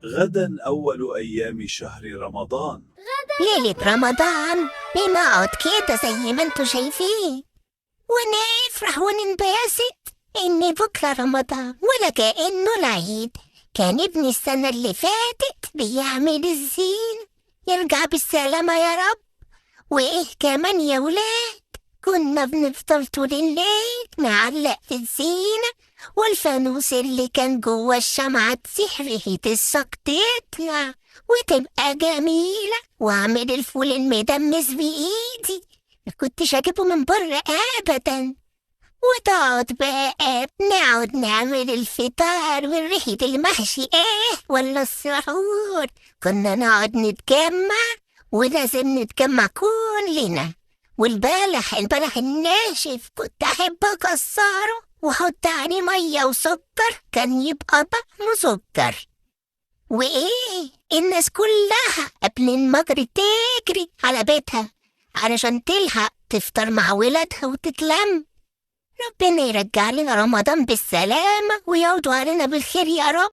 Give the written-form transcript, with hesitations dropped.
غدا أول أيام شهر رمضان. ليلة رمضان بنقعد كده زي ما انتوا شايفين ونفرح وننبسط ان بكرة رمضان ولا كأنه العيد. كان ابني السنة اللي فاتت بيعمل الزين، يرجع بالسلامة يا رب. وايه كمان يا ولاد، كنا بنفطر طول الليل نعلق في الزينة، والفانوس اللي كان جوه الشمعة تسيح ريحة الصك تطلع وتبقى جميلة، واعمل الفول المدمس بإيدي ما كنتش اجيبه من بره ابدا. وتقعد بقى نقعد نعمل الفطار وريحة المحشي ولا السحور. كنا نقعد نتجمع ولازم نتجمع كلنا. والبلح الناشف كنت أحب أكسره وأحط عليه مية وسكر، كان يبقى طعمه سكر. وإيه الناس كلها قبل المغرب تجري على بيتها علشان تلحق تفطر مع ولادها وتتلم. ربنا يرجع لنا رمضان بالسلامة ويعودوا علينا بالخير يا رب.